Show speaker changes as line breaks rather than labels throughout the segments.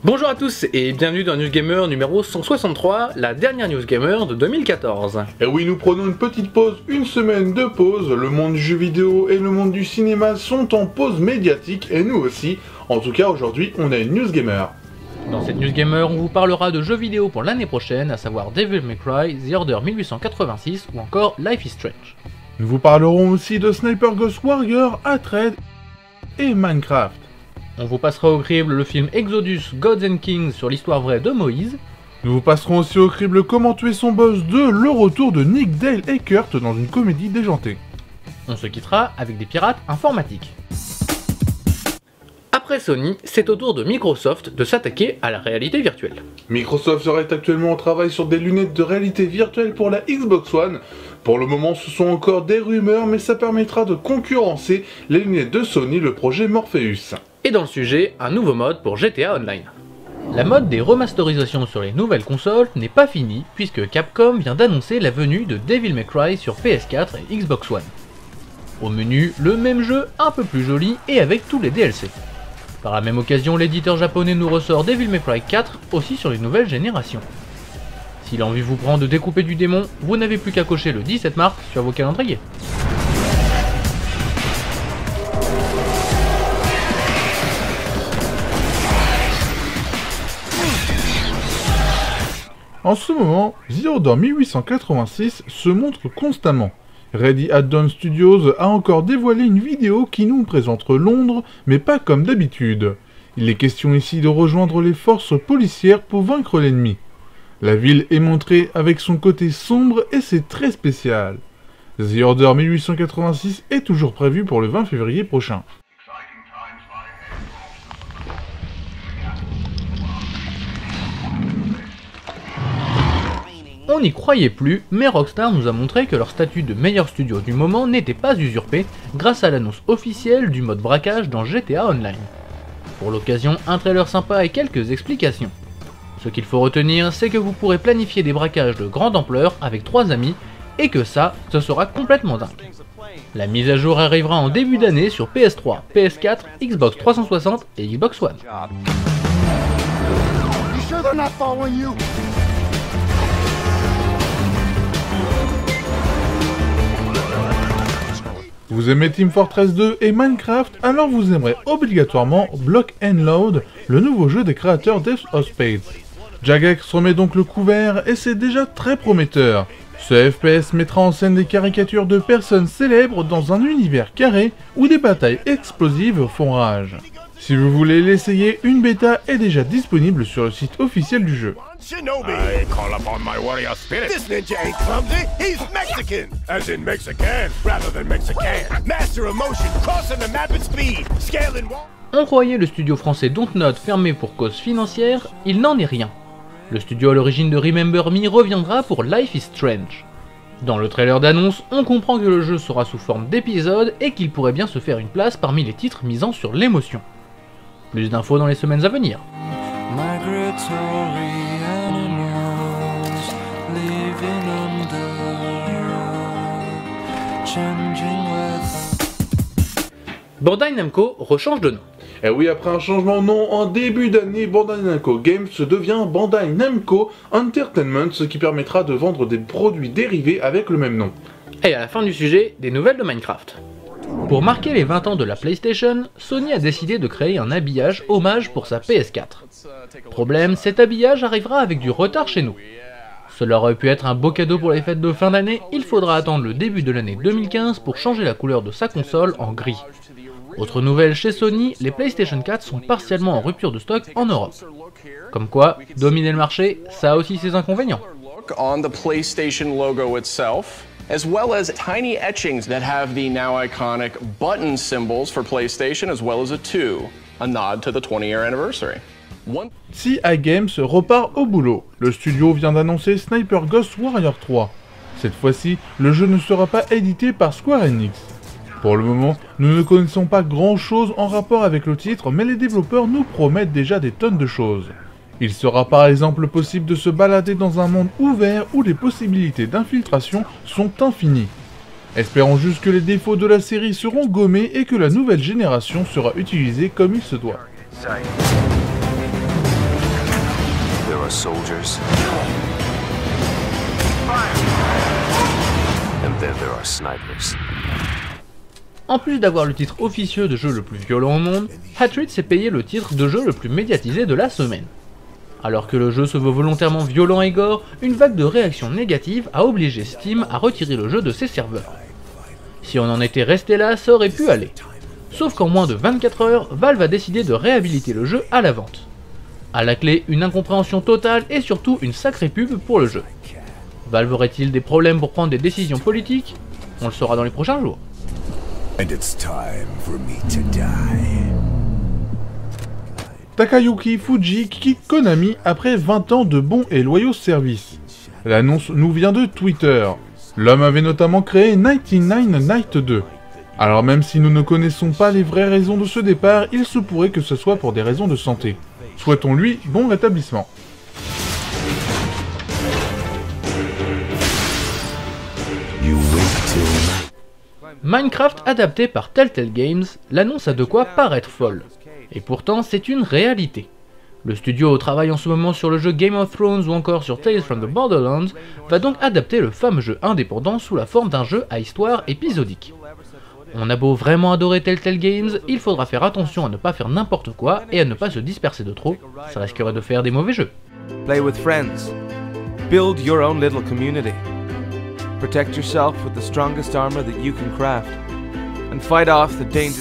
Bonjour à tous et bienvenue dans News Gamer numéro 163, la dernière News Gamer de 2014.
Et oui, nous prenons une petite pause, une semaine de pause. Le monde du jeu vidéo et le monde du cinéma sont en pause médiatique et nous aussi. En tout cas, aujourd'hui, on a une News Gamer.
Dans cette News Gamer, on vous parlera de jeux vidéo pour l'année prochaine, à savoir Devil May Cry, The Order 1886 ou encore Life is Strange.
Nous vous parlerons aussi de Sniper Ghost Warrior, Hatred et Minecraft.
On vous passera au crible le film Exodus Gods and Kings sur l'histoire vraie de Moïse.
Nous vous passerons aussi au crible Comment tuer son boss 2, le retour de Nick, Dale et Kurt dans une comédie déjantée.
On se quittera avec des pirates informatiques. Après Sony, c'est au tour de Microsoft de s'attaquer à la réalité virtuelle.
Microsoft serait actuellement au travail sur des lunettes de réalité virtuelle pour la Xbox One. Pour le moment, ce sont encore des rumeurs, mais ça permettra de concurrencer les lunettes de Sony, le projet Morpheus.
Et dans le sujet, un nouveau mode pour GTA Online. La mode des remasterisations sur les nouvelles consoles n'est pas finie, puisque Capcom vient d'annoncer la venue de Devil May Cry sur PS4 et Xbox One. Au menu, le même jeu un peu plus joli et avec tous les DLC. Par la même occasion, l'éditeur japonais nous ressort Devil May Cry 4 aussi sur les nouvelles générations. Si l'envie vous prend de découper du démon, vous n'avez plus qu'à cocher le 17 mars sur vos calendriers.
En ce moment, The Order 1886 se montre constamment. Ready at Dawn Studios a encore dévoilé une vidéo qui nous présente Londres, mais pas comme d'habitude. Il est question ici de rejoindre les forces policières pour vaincre l'ennemi. La ville est montrée avec son côté sombre et c'est très spécial. The Order 1886 est toujours prévu pour le 20 février prochain.
On n'y croyait plus, mais Rockstar nous a montré que leur statut de meilleur studio du moment n'était pas usurpé grâce à l'annonce officielle du mode braquage dans GTA Online. Pour l'occasion, un trailer sympa et quelques explications. Ce qu'il faut retenir, c'est que vous pourrez planifier des braquages de grande ampleur avec 3 amis, et que ça, ce sera complètement dingue. La mise à jour arrivera en début d'année sur PS3, PS4, Xbox 360 et Xbox One.
Vous aimez Team Fortress 2 et Minecraft, alors vous aimerez obligatoirement Block and Load, le nouveau jeu des créateurs Death of Space. Jagex remet donc le couvert et c'est déjà très prometteur. Ce FPS mettra en scène des caricatures de personnes célèbres dans un univers carré où des batailles explosives font rage. Si vous voulez l'essayer, une bêta est déjà disponible sur le site officiel du jeu.
I call upon my warrior spirit. This ninja ain't clumsy, he's Mexican! As in Mexican, rather than Mexican. Master of motion, crossing the map at speed, scaling wall...
On croyait le studio français Dontnod fermé pour cause financière, il n'en est rien. Le studio à l'origine de Remember Me reviendra pour Life is Strange. Dans le trailer d'annonce, on comprend que le jeu sera sous forme d'épisodes et qu'il pourrait bien se faire une place parmi les titres misant sur l'émotion. Plus d'infos dans les semaines à venir. Bandai Namco rechange de nom.
Et oui, après un changement de nom en début d'année, Bandai Namco Games devient Bandai Namco Entertainment, ce qui permettra de vendre des produits dérivés avec le même nom.
Et à la fin du sujet, des nouvelles de Minecraft. Pour marquer les 20 ans de la PlayStation, Sony a décidé de créer un habillage hommage pour sa PS4. Problème, cet habillage arrivera avec du retard chez nous. Cela aurait pu être un beau cadeau pour les fêtes de fin d'année, il faudra attendre le début de l'année 2015 pour changer la couleur de sa console en gris. Autre nouvelle chez Sony, les PlayStation 4 sont partiellement en rupture de stock en Europe. Comme quoi, dominer le marché, ça a aussi ses inconvénients.
On the PlayStation logo itself, as well as tiny etchings that have the now iconic button symbols for PlayStation, as well as a 2, a nod to the 20-year anniversary.
CI Games repart au boulot. Le studio vient d'annoncer Sniper Ghost Warrior 3. Cette fois-ci, le jeu ne sera pas édité par Square Enix. Pour le moment, nous ne connaissons pas grand-chose en rapport avec le titre, mais les développeurs nous promettent déjà des tonnes de choses. Il sera par exemple possible de se balader dans un monde ouvert où les possibilités d'infiltration sont infinies. Espérons juste que les défauts de la série seront gommés et que la nouvelle génération sera utilisée comme il se doit.
There are soldiers. And then there are snipers.
En plus d'avoir le titre officieux de jeu le plus violent au monde, Hatred s'est payé le titre de jeu le plus médiatisé de la semaine. Alors que le jeu se veut volontairement violent et gore, une vague de réactions négatives a obligé Steam à retirer le jeu de ses serveurs. Si on en était resté là, ça aurait pu aller. Sauf qu'en moins de 24 heures, Valve a décidé de réhabiliter le jeu à la vente. À la clé, une incompréhension totale et surtout une sacrée pub pour le jeu. Valve aurait-il des problèmes pour prendre des décisions politiques? On le saura dans les prochains jours.
And it's time for me to die.
Takayuki Fujii quitte Konami après 20 ans de bons et loyaux services. L'annonce nous vient de Twitter. L'homme avait notamment créé 99 Night 2. Alors même si nous ne connaissons pas les vraies raisons de ce départ, il se pourrait que ce soit pour des raisons de santé. Souhaitons-lui bon rétablissement.
Minecraft adapté par Telltale Games, l'annonce a de quoi paraître folle. Et pourtant, c'est une réalité. Le studio travaille en ce moment sur le jeu Game of Thrones ou encore sur Tales from the Borderlands, va donc adapter le fameux jeu indépendant sous la forme d'un jeu à histoire épisodique. On a beau vraiment adorer Telltale Games, il faudra faire attention à ne pas faire n'importe quoi et à ne pas se disperser de trop, ça risquerait de faire des mauvais jeux.
Play with friends. Build your own little community. Protect yourself with the strongest armor that you can craft. And fight off the danger.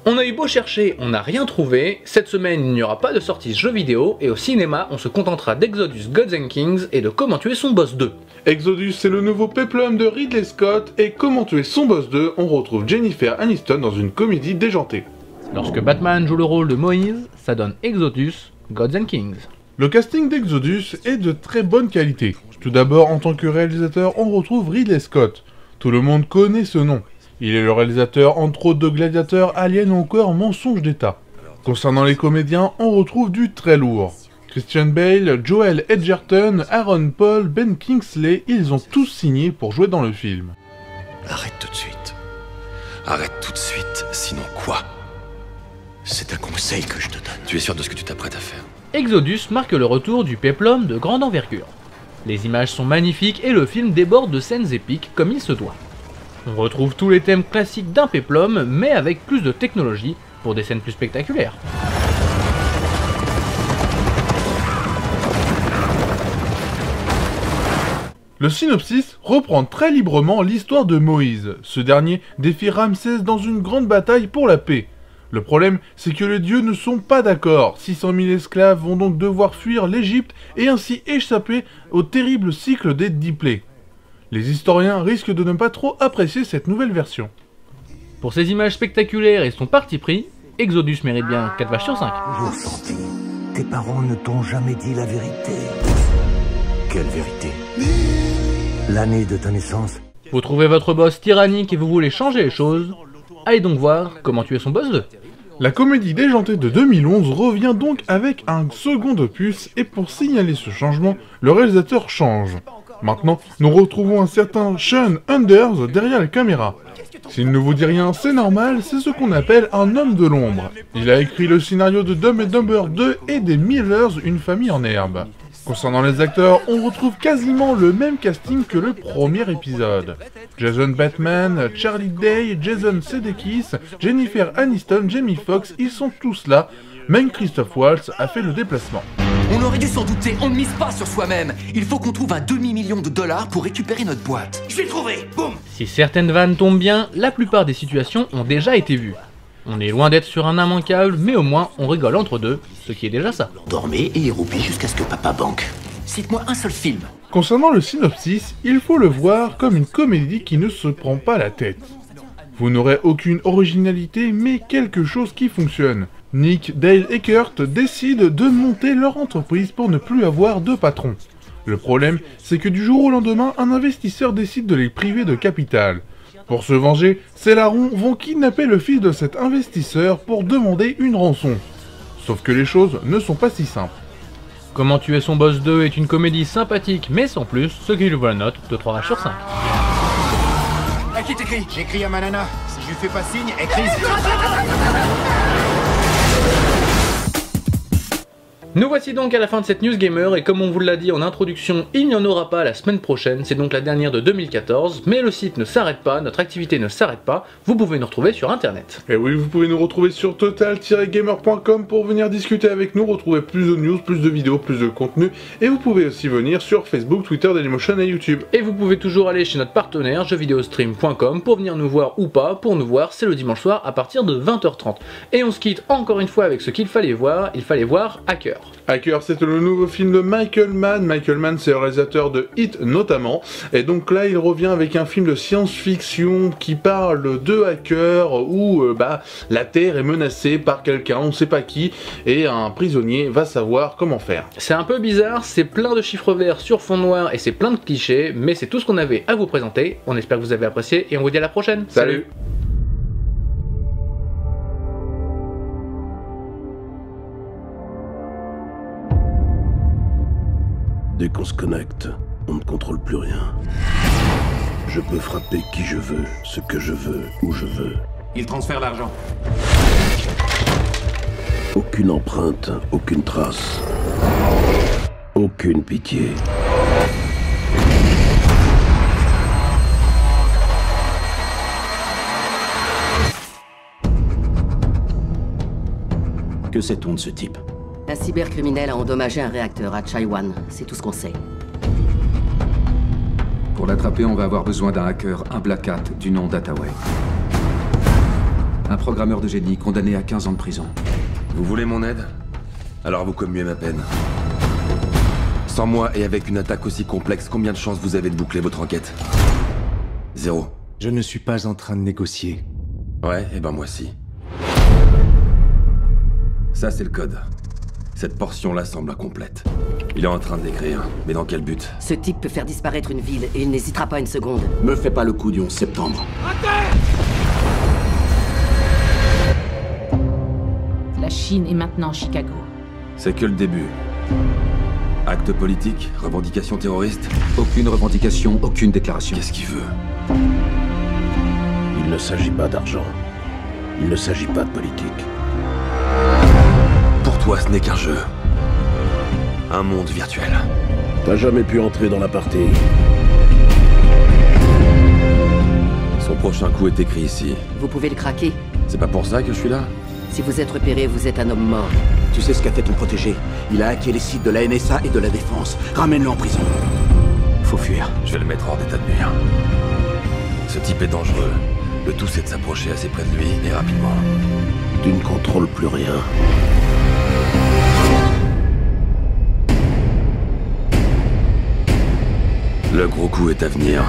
On a eu beau chercher, on n'a rien trouvé, cette semaine il n'y aura pas de sortie jeu vidéo et au cinéma on se contentera d'Exodus Gods and Kings et de Comment tuer son boss 2.
Exodus, c'est le nouveau péplum de Ridley Scott et Comment tuer son boss 2, on retrouve Jennifer Aniston dans une comédie déjantée.
Lorsque Batman joue le rôle de Moïse, ça donne Exodus Gods and Kings.
Le casting d'Exodus est de très bonne qualité. Tout d'abord, en tant que réalisateur, on retrouve Ridley Scott. Tout le monde connaît ce nom. Il est le réalisateur entre autres de Gladiator, Alien ou encore Mensonge d'État. Concernant les comédiens, on retrouve du très lourd. Christian Bale, Joel Edgerton, Aaron Paul, Ben Kingsley, ils ont tous signé pour jouer dans le film.
Arrête tout de suite. Arrête tout de suite, sinon quoi? C'est un conseil que je te donne. Tu es sûr de ce que tu t'apprêtes à faire?
Exodus marque le retour du péplum de grande envergure. Les images sont magnifiques et le film déborde de scènes épiques comme il se doit. On retrouve tous les thèmes classiques d'un péplum, mais avec plus de technologie, pour des scènes plus spectaculaires.
Le synopsis reprend très librement l'histoire de Moïse. Ce dernier défie Ramsès dans une grande bataille pour la paix. Le problème, c'est que les dieux ne sont pas d'accord. 600 000 esclaves vont donc devoir fuir l'Égypte et ainsi échapper au terrible cycle des 10 plaies. Les historiens risquent de ne pas trop apprécier cette nouvelle version.
Pour ses images spectaculaires et son parti pris, Exodus mérite bien 4 vaches sur 5.
Toujours senti. Tes parents ne t'ont jamais dit la vérité. Quelle vérité? L'année de ta naissance.
Vous trouvez votre boss tyrannique et vous voulez changer les choses? Allez donc voir Comment tuer son boss 2.
La comédie déjantée de 2011 revient donc avec un second opus et pour signaler ce changement, le réalisateur change. Maintenant, nous retrouvons un certain Sean Anders derrière la caméra. S'il ne vous dit rien, c'est normal, c'est ce qu'on appelle un homme de l'ombre. Il a écrit le scénario de Dumb and Dumber 2 et des Millers, une famille en herbe. Concernant les acteurs, on retrouve quasiment le même casting que le premier épisode. Jason Bateman, Charlie Day, Jason Sudeikis, Jennifer Aniston, Jamie Foxx, ils sont tous là. Même Christophe Waltz a fait le déplacement.
On aurait dû s'en douter, on ne mise pas sur soi-même. Il faut qu'on trouve un demi-million de dollars pour récupérer notre boîte.
Je l'ai trouvé. Boum.
Si certaines vannes tombent bien, la plupart des situations ont déjà été vues. On est loin d'être sur un immanquable, mais au moins on rigole entre deux, ce qui est déjà ça.
Dormez et roupez jusqu'à ce que papa banque.
Cite-moi un seul film.
Concernant le synopsis, il faut le voir comme une comédie qui ne se prend pas la tête. Vous n'aurez aucune originalité, mais quelque chose qui fonctionne. Nick, Dale et Kurt décident de monter leur entreprise pour ne plus avoir de patron. Le problème, c'est que du jour au lendemain, un investisseur décide de les priver de capital. Pour se venger, ces larrons vont kidnapper le fils de cet investisseur pour demander une rançon. Sauf que les choses ne sont pas si simples.
Comment tuer son boss 2 est une comédie sympathique mais sans plus, ce qui lui vaut la note de 3 vaches sur 5.
À qui t'écris? J'écris à ma nana. Si je lui fais pas signe, écris.
Nous voici donc à la fin de cette News Gamer, et comme on vous l'a dit en introduction, il n'y en aura pas la semaine prochaine, c'est donc la dernière de 2014, mais le site ne s'arrête pas, notre activité ne s'arrête pas, vous pouvez nous retrouver sur internet.
Et oui, vous pouvez nous retrouver sur total-gamer.com pour venir discuter avec nous, retrouver plus de news, plus de vidéos, plus de contenu, et vous pouvez aussi venir sur Facebook, Twitter, Dailymotion et YouTube.
Et vous pouvez toujours aller chez notre partenaire jeuxvideostream.com pour venir nous voir ou pas. Pour nous voir, c'est le dimanche soir à partir de 20h30. Et on se quitte encore une fois avec ce qu'il fallait voir, il fallait voir Hacker.
Hacker, c'est le nouveau film de Michael Mann. Michael Mann, c'est le réalisateur de Hit notamment. Et donc là, il revient avec un film de science-fiction qui parle de hackers où la Terre est menacée par quelqu'un, on sait pas qui, et un prisonnier va savoir comment faire.
C'est un peu bizarre, c'est plein de chiffres verts sur fond noir et c'est plein de clichés, mais c'est tout ce qu'on avait à vous présenter. On espère que vous avez apprécié et on vous dit à la prochaine.
Salut.
Dès qu'on se connecte, on ne contrôle plus rien. Je peux frapper qui je veux, ce que je veux, où je veux.
Il transfère l'argent.
Aucune empreinte, aucune trace. Aucune pitié. Que sait-on de ce type?
Un cybercriminel a endommagé un réacteur à Chaiwan, c'est tout ce qu'on sait.
Pour l'attraper, on va avoir besoin d'un hacker, un Black Hat, du nom d'Hathaway. Un programmeur de génie condamné à 15 ans de prison.
Vous voulez mon aide? Alors vous commuez ma peine. Sans moi et avec une attaque aussi complexe, combien de chances vous avez de boucler votre enquête? 0.
Je ne suis pas en train de négocier.
Ouais, et ben moi si. Ça c'est le code. Cette portion-là semble incomplète. Il est en train de l'écrire, mais dans quel but?
Ce type peut faire disparaître une ville et il n'hésitera pas une seconde.
Me fais pas le coup du 11 septembre.
La Chine est maintenant Chicago.
C'est que le début. Acte politique, revendication terroriste.
Aucune revendication, aucune déclaration.
Qu'est-ce qu'il veut?
Il ne s'agit pas d'argent. Il ne s'agit pas de politique.
Pour toi, ce n'est qu'un jeu. Un monde virtuel.
T'as jamais pu entrer dans la partie.
Son prochain coup est écrit ici.
Vous pouvez le craquer.
C'est pas pour ça que je suis là?
Si vous êtes repéré, vous êtes un homme mort.
Tu sais ce qu'a fait ton protégé? Il a hacké les sites de la NSA et de la Défense. Ramène-le en prison. Faut fuir.
Je vais le mettre hors d'état de nuire. Ce type est dangereux. Le tout, c'est de s'approcher assez près de lui et rapidement.
Tu ne contrôles plus rien.
Le gros coup est à venir.